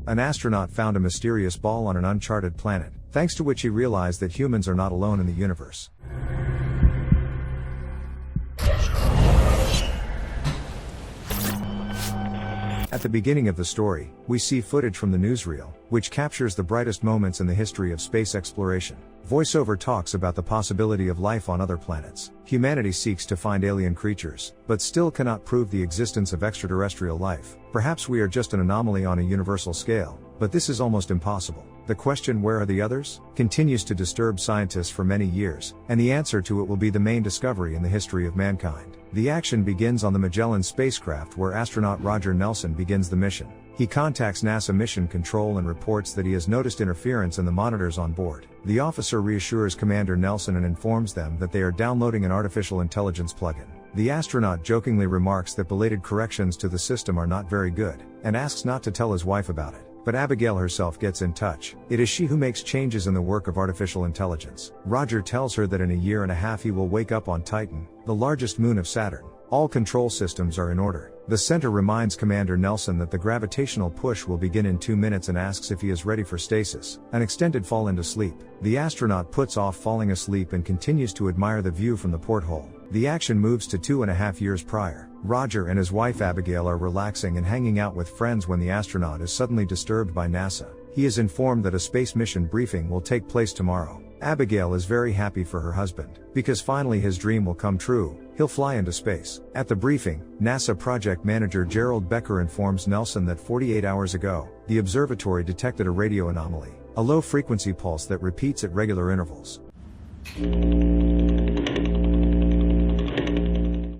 An astronaut found a mysterious ball on an uncharted planet, thanks to which he realized that humans are not alone in the universe. At the beginning of the story, we see footage from the newsreel, which captures the brightest moments in the history of space exploration. Voiceover talks about the possibility of life on other planets. Humanity seeks to find alien creatures, but still cannot prove the existence of extraterrestrial life. Perhaps we are just an anomaly on a universal scale, but this is almost impossible. The question, where are the others, continues to disturb scientists for many years, and the answer to it will be the main discovery in the history of mankind. The action begins on the Magellan spacecraft, where astronaut Roger Nelson begins the mission. He contacts NASA Mission Control and reports that he has noticed interference in the monitors on board. The officer reassures Commander Nelson and informs them that they are downloading an artificial intelligence plugin. The astronaut jokingly remarks that belated corrections to the system are not very good, and asks not to tell his wife about it. But Abigail herself gets in touch. It is she who makes changes in the work of artificial intelligence. Roger tells her that in a year and a half he will wake up on Titan, the largest moon of Saturn. All control systems are in order. The center reminds Commander Nelson that the gravitational push will begin in 2 minutes and asks if he is ready for stasis, an extended fall into sleep. The astronaut puts off falling asleep and continues to admire the view from the porthole. The action moves to 2.5 years prior. Roger and his wife Abigail are relaxing and hanging out with friends when the astronaut is suddenly disturbed by NASA. He is informed that a space mission briefing will take place tomorrow. Abigail is very happy for her husband, because finally his dream will come true. He'll fly into space. At the briefing, NASA project manager Gerald Becker informs Nelson that 48 hours ago, the observatory detected a radio anomaly, a low-frequency pulse that repeats at regular intervals.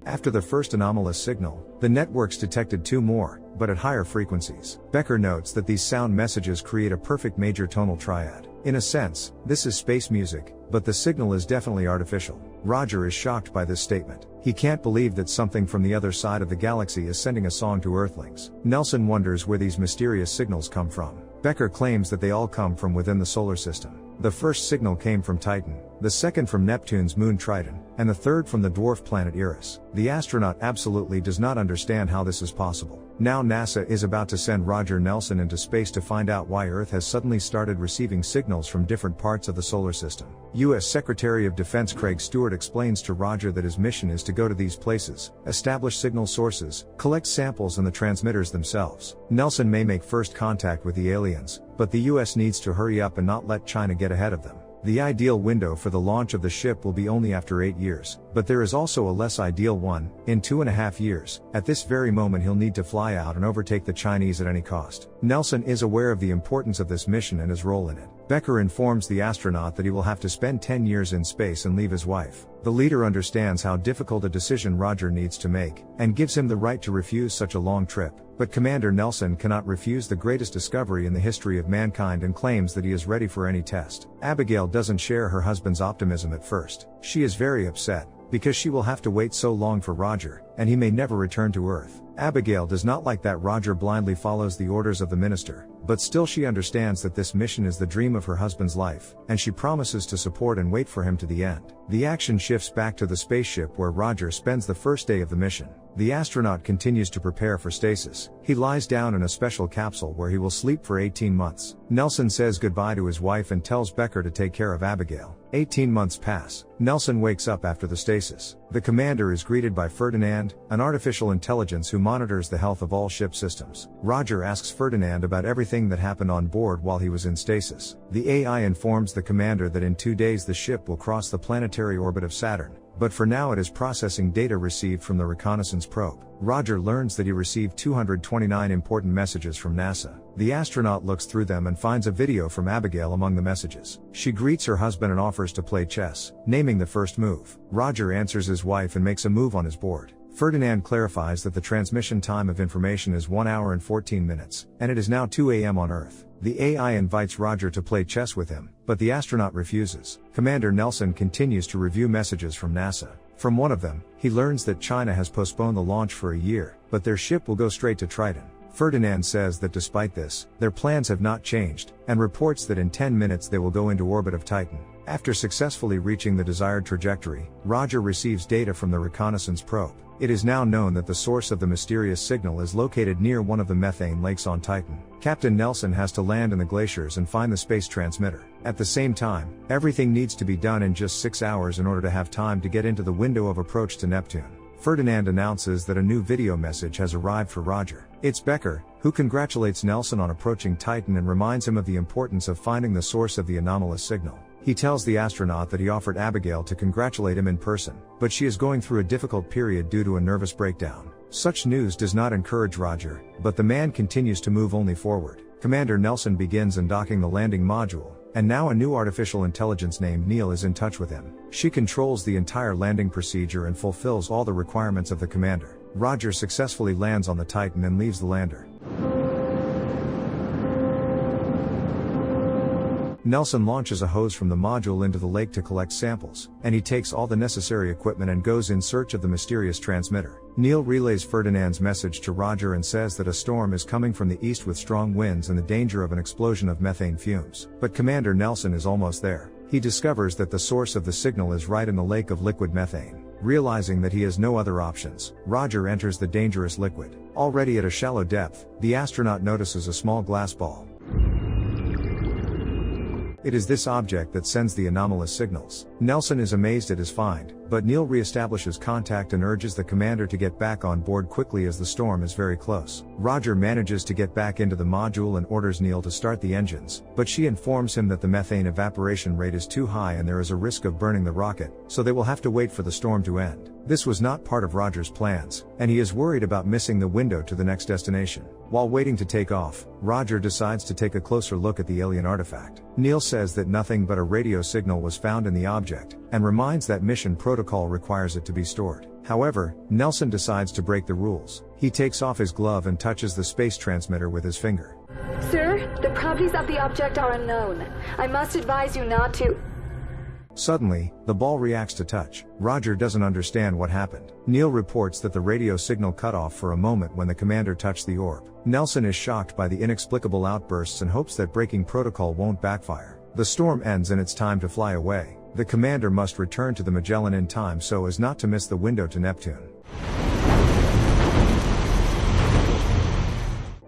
After the first anomalous signal, the networks detected 2 more, but at higher frequencies. Becker notes that these sound messages create a perfect major tonal triad. In a sense, this is space music, but the signal is definitely artificial. Roger is shocked by this statement. He can't believe that something from the other side of the galaxy is sending a song to Earthlings. Nelson wonders where these mysterious signals come from. Becker claims that they all come from within the solar system. The first signal came from Titan, the second from Neptune's moon Triton, and the third from the dwarf planet Eris. The astronaut absolutely does not understand how this is possible. Now NASA is about to send Roger Nelson into space to find out why Earth has suddenly started receiving signals from different parts of the solar system. U.S. Secretary of Defense Craig Stewart explains to Roger that his mission is to go to these places, establish signal sources, collect samples and the transmitters themselves. Nelson may make first contact with the aliens, but the U.S. needs to hurry up and not let China get ahead of them. The ideal window for the launch of the ship will be only after 8 years, but there is also a less ideal one, in 2.5 years. At this very moment he'll need to fly out and overtake the Chinese at any cost. Nelson is aware of the importance of this mission and his role in it. Becker informs the astronaut that he will have to spend 10 years in space and leave his wife. The leader understands how difficult a decision Roger needs to make, and gives him the right to refuse such a long trip. But Commander Nelson cannot refuse the greatest discovery in the history of mankind and claims that he is ready for any test. Abigail doesn't share her husband's optimism at first. She is very upset, because she will have to wait so long for Roger, and he may never return to Earth. Abigail does not like that Roger blindly follows the orders of the minister, but still she understands that this mission is the dream of her husband's life, and she promises to support and wait for him to the end. The action shifts back to the spaceship where Roger spends the first day of the mission. The astronaut continues to prepare for stasis. He lies down in a special capsule where he will sleep for 18 months. Nelson says goodbye to his wife and tells Becker to take care of Abigail. 18 months pass. Nelson wakes up after the stasis. The commander is greeted by Ferdinand, an artificial intelligence who monitors the health of all ship systems. Roger asks Ferdinand about everything that happened on board while he was in stasis. The AI informs the commander that in 2 days the ship will cross the planetary orbit of Saturn, but for now it is processing data received from the reconnaissance probe. Roger learns that he received 229 important messages from NASA. The astronaut looks through them and finds a video from Abigail among the messages. She greets her husband and offers to play chess, naming the first move. Roger answers his wife and makes a move on his board. Ferdinand clarifies that the transmission time of information is 1 hour and 14 minutes, and it is now 2 a.m. on Earth. The AI invites Roger to play chess with him, but the astronaut refuses. Commander Nelson continues to review messages from NASA. From one of them, he learns that China has postponed the launch for a year, but their ship will go straight to Triton. Ferdinand says that despite this, their plans have not changed, and reports that in 10 minutes they will go into orbit of Titan. After successfully reaching the desired trajectory, Roger receives data from the reconnaissance probe. It is now known that the source of the mysterious signal is located near one of the methane lakes on Titan. Captain Nelson has to land in the glaciers and find the space transmitter. At the same time, everything needs to be done in just 6 hours in order to have time to get into the window of approach to Neptune. Ferdinand announces that a new video message has arrived for Roger. It's Becker, who congratulates Nelson on approaching Titan and reminds him of the importance of finding the source of the anomalous signal. He tells the astronaut that he offered Abigail to congratulate him in person, but she is going through a difficult period due to a nervous breakdown. Such news does not encourage Roger, but the man continues to move only forward. Commander Nelson begins undocking the landing module, and now a new artificial intelligence named Neil is in touch with him. She controls the entire landing procedure and fulfills all the requirements of the commander. Roger successfully lands on the Titan and leaves the lander. Nelson launches a hose from the module into the lake to collect samples, and he takes all the necessary equipment and goes in search of the mysterious transmitter. Neil relays Ferdinand's message to Roger and says that a storm is coming from the east with strong winds and the danger of an explosion of methane fumes. But Commander Nelson is almost there. He discovers that the source of the signal is right in the lake of liquid methane. Realizing that he has no other options, Roger enters the dangerous liquid. Already at a shallow depth, the astronaut notices a small glass ball. It is this object that sends the anomalous signals. Nelson is amazed at his find, but Neil reestablishes contact and urges the commander to get back on board quickly as the storm is very close. Roger manages to get back into the module and orders Neil to start the engines, but she informs him that the methane evaporation rate is too high and there is a risk of burning the rocket, so they will have to wait for the storm to end. This was not part of Roger's plans, and he is worried about missing the window to the next destination. While waiting to take off, Roger decides to take a closer look at the alien artifact. Neil says that nothing but a radio signal was found in the object, and reminds that mission protocol requires it to be stored. However, Nelson decides to break the rules. He takes off his glove and touches the space transmitter with his finger. Sir, the properties of the object are unknown. I must advise you not to... Suddenly, the ball reacts to touch. Roger doesn't understand what happened. Neil reports that the radio signal cut off for a moment when the commander touched the orb. Nelson is shocked by the inexplicable outbursts and hopes that breaking protocol won't backfire. The storm ends and it's time to fly away. The commander must return to the Magellan in time so as not to miss the window to Neptune.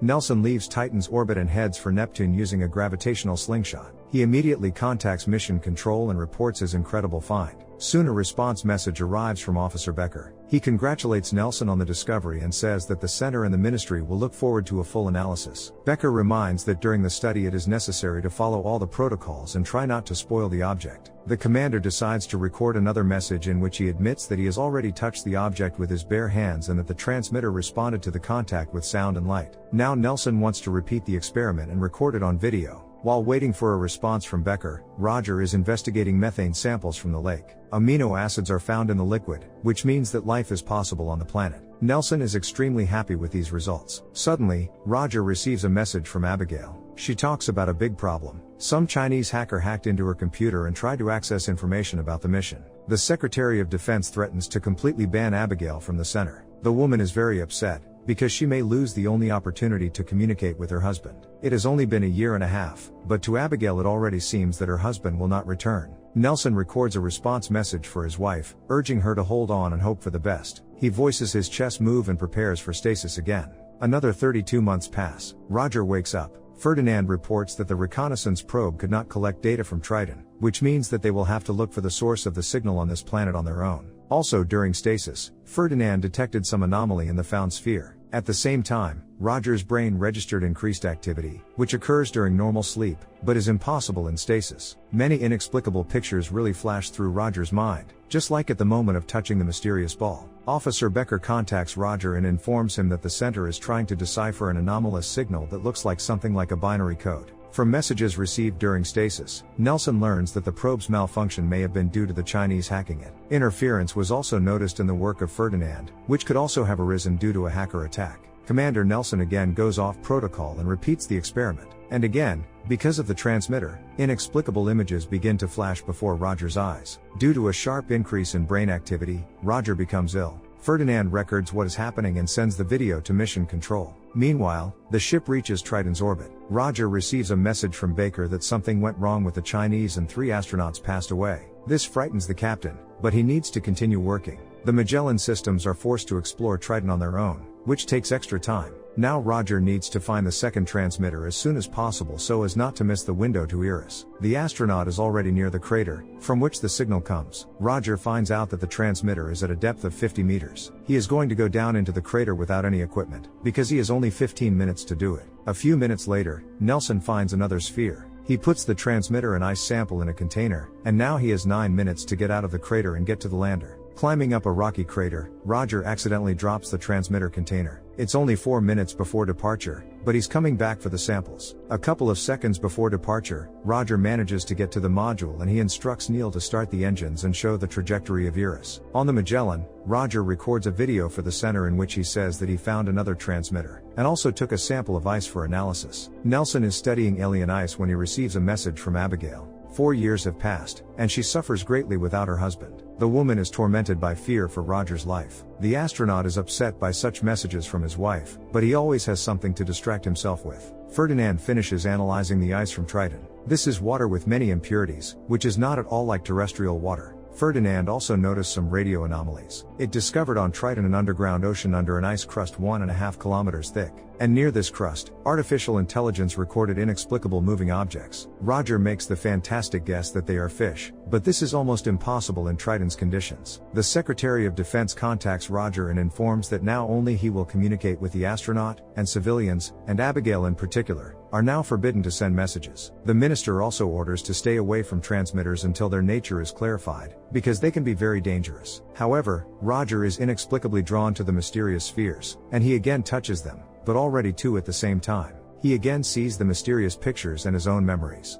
Nelson leaves Titan's orbit and heads for Neptune using a gravitational slingshot. He immediately contacts Mission Control and reports his incredible find. Soon a response message arrives from Officer Becker. He congratulates Nelson on the discovery and says that the center and the ministry will look forward to a full analysis. Becker reminds that during the study it is necessary to follow all the protocols and try not to spoil the object. The commander decides to record another message in which he admits that he has already touched the object with his bare hands and that the transmitter responded to the contact with sound and light. Now Nelson wants to repeat the experiment and record it on video. While waiting for a response from Becker, Roger is investigating methane samples from the lake. Amino acids are found in the liquid, which means that life is possible on the planet. Nelson is extremely happy with these results. Suddenly, Roger receives a message from Abigail. She talks about a big problem. Some Chinese hacker hacked into her computer and tried to access information about the mission. The Secretary of Defense threatens to completely ban Abigail from the center. The woman is very upset, because she may lose the only opportunity to communicate with her husband. It has only been a year and a half, but to Abigail it already seems that her husband will not return. Nelson records a response message for his wife, urging her to hold on and hope for the best. He voices his chess move and prepares for stasis again. Another 32 months pass. Roger wakes up. Ferdinand reports that the reconnaissance probe could not collect data from Triton, which means that they will have to look for the source of the signal on this planet on their own. Also during stasis, Ferdinand detected some anomaly in the found sphere. At the same time, Roger's brain registered increased activity, which occurs during normal sleep, but is impossible in stasis. Many inexplicable pictures really flash through Roger's mind, just like at the moment of touching the mysterious ball. Officer Becker contacts Roger and informs him that the center is trying to decipher an anomalous signal that looks like something like a binary code. From messages received during stasis, Nelson learns that the probe's malfunction may have been due to the Chinese hacking it. Interference was also noticed in the work of Ferdinand, which could also have arisen due to a hacker attack. Commander Nelson again goes off protocol and repeats the experiment. And again, because of the transmitter, inexplicable images begin to flash before Roger's eyes. Due to a sharp increase in brain activity, Roger becomes ill. Ferdinand records what is happening and sends the video to Mission Control. Meanwhile, the ship reaches Triton's orbit. Roger receives a message from Baker that something went wrong with the Chinese and 3 astronauts passed away. This frightens the captain, but he needs to continue working. The Magellan systems are forced to explore Triton on their own, which takes extra time. Now Roger needs to find the second transmitter as soon as possible so as not to miss the window to Eris. The astronaut is already near the crater, from which the signal comes. Roger finds out that the transmitter is at a depth of 50 meters. He is going to go down into the crater without any equipment, because he has only 15 minutes to do it. A few minutes later, Nelson finds another sphere. He puts the transmitter and ice sample in a container, and now he has 9 minutes to get out of the crater and get to the lander. Climbing up a rocky crater, Roger accidentally drops the transmitter container. It's only 4 minutes before departure, but he's coming back for the samples. A couple of seconds before departure, Roger manages to get to the module and he instructs Neil to start the engines and show the trajectory of Eris. On the Magellan, Roger records a video for the center in which he says that he found another transmitter, and also took a sample of ice for analysis. Nelson is studying alien ice when he receives a message from Abigail. 4 years have passed, and she suffers greatly without her husband. The woman is tormented by fear for Roger's life. The astronaut is upset by such messages from his wife, but he always has something to distract himself with. Ferdinand finishes analyzing the ice from Triton. This is water with many impurities, which is not at all like terrestrial water. Ferdinand also noticed some radio anomalies. It discovered on Triton an underground ocean under an ice crust 1.5 kilometers thick. And near this crust, artificial intelligence recorded inexplicable moving objects. Roger makes the fantastic guess that they are fish, but this is almost impossible in Triton's conditions. The Secretary of Defense contacts Roger and informs that now only he will communicate with the astronaut, and civilians, and Abigail in particular, are now forbidden to send messages. The minister also orders to stay away from transmitters until their nature is clarified, because they can be very dangerous. However, Roger is inexplicably drawn to the mysterious spheres, and he again touches them, but already two at the same time. He again sees the mysterious pictures and his own memories.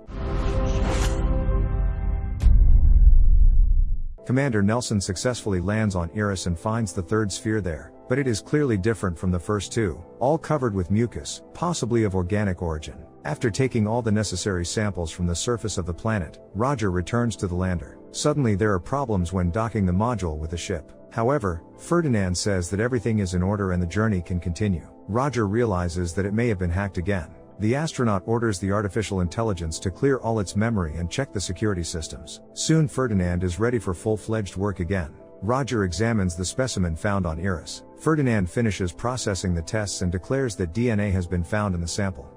Commander Nelson successfully lands on Eris and finds the third sphere there, but it is clearly different from the first two, all covered with mucus, possibly of organic origin. After taking all the necessary samples from the surface of the planet, Roger returns to the lander. Suddenly there are problems when docking the module with the ship. However, Ferdinand says that everything is in order and the journey can continue. Roger realizes that it may have been hacked again. The astronaut orders the artificial intelligence to clear all its memory and check the security systems. Soon Ferdinand is ready for full-fledged work again. Roger examines the specimen found on Eris. Ferdinand finishes processing the tests and declares that DNA has been found in the sample.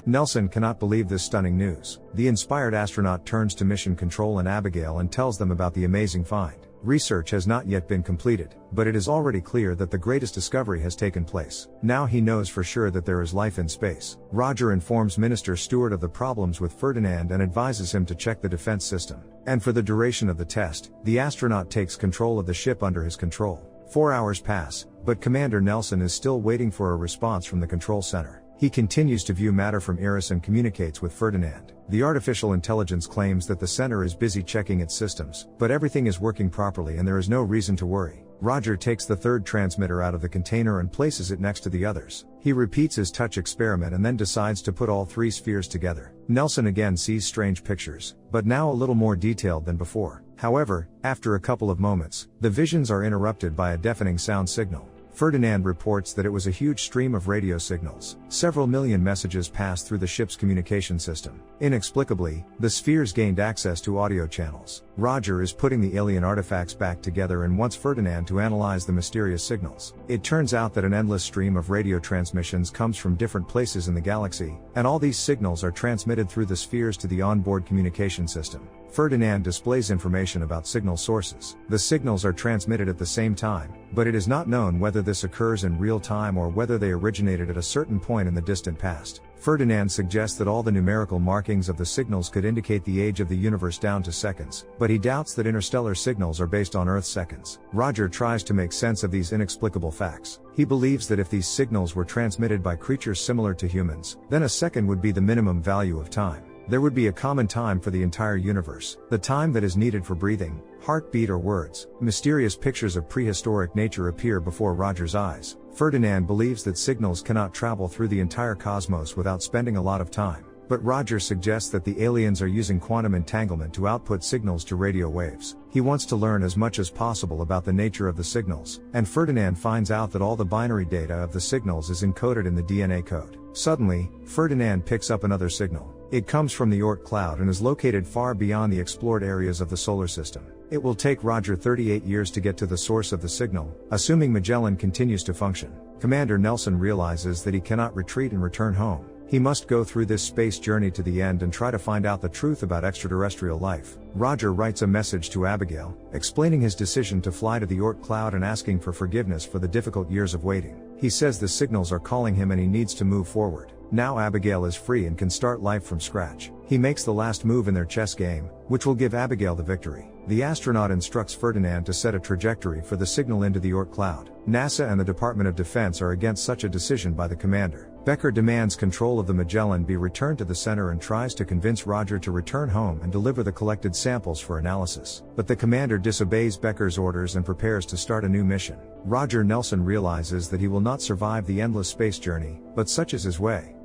Nelson cannot believe this stunning news. The inspired astronaut turns to Mission Control and Abigail and tells them about the amazing find. Research has not yet been completed, but it is already clear that the greatest discovery has taken place. Now he knows for sure that there is life in space. Roger informs Minister Stewart of the problems with Ferdinand and advises him to check the defense system. And for the duration of the test, the astronaut takes control of the ship under his control. 4 hours pass, but Commander Nelson is still waiting for a response from the control center. He continues to view matter from Eris and communicates with Ferdinand. The artificial intelligence claims that the center is busy checking its systems, but everything is working properly and there is no reason to worry. Roger takes the third transmitter out of the container and places it next to the others. He repeats his touch experiment and then decides to put all three spheres together. Nelson again sees strange pictures, but now a little more detailed than before. However, after a couple of moments, the visions are interrupted by a deafening sound signal. Ferdinand reports that it was a huge stream of radio signals. Several million messages passed through the ship's communication system. Inexplicably, the spheres gained access to audio channels. Roger is putting the alien artifacts back together and wants Ferdinand to analyze the mysterious signals. It turns out that an endless stream of radio transmissions comes from different places in the galaxy, and all these signals are transmitted through the spheres to the onboard communication system. Ferdinand displays information about signal sources. The signals are transmitted at the same time, but it is not known whether this occurs in real time or whether they originated at a certain point in the distant past. Ferdinand suggests that all the numerical markings of the signals could indicate the age of the universe down to seconds, but he doubts that interstellar signals are based on Earth seconds. Roger tries to make sense of these inexplicable facts. He believes that if these signals were transmitted by creatures similar to humans, then a second would be the minimum value of time. There would be a common time for the entire universe, the time that is needed for breathing, heartbeat or words. Mysterious pictures of prehistoric nature appear before Roger's eyes. Ferdinand believes that signals cannot travel through the entire cosmos without spending a lot of time. But Roger suggests that the aliens are using quantum entanglement to output signals to radio waves. He wants to learn as much as possible about the nature of the signals, and Ferdinand finds out that all the binary data of the signals is encoded in the DNA code. Suddenly, Ferdinand picks up another signal. It comes from the Oort cloud and is located far beyond the explored areas of the solar system. It will take Roger 38 years to get to the source of the signal, assuming Magellan continues to function. Commander Nelson realizes that he cannot retreat and return home. He must go through this space journey to the end and try to find out the truth about extraterrestrial life. Roger writes a message to Abigail, explaining his decision to fly to the Oort cloud and asking for forgiveness for the difficult years of waiting. He says the signals are calling him and he needs to move forward. Now Abigail is free and can start life from scratch. He makes the last move in their chess game, which will give Abigail the victory. The astronaut instructs Ferdinand to set a trajectory for the signal into the Oort cloud. NASA and the Department of Defense are against such a decision by the commander. Becker demands control of the Magellan be returned to the center and tries to convince Roger to return home and deliver the collected samples for analysis. But the commander disobeys Becker's orders and prepares to start a new mission. Roger Nelson realizes that he will not survive the endless space journey, but such is his way.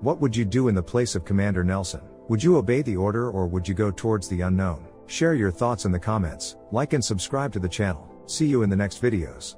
What would you do in the place of Commander Nelson? Would you obey the order or would you go towards the unknown? Share your thoughts in the comments, like and subscribe to the channel. See you in the next videos.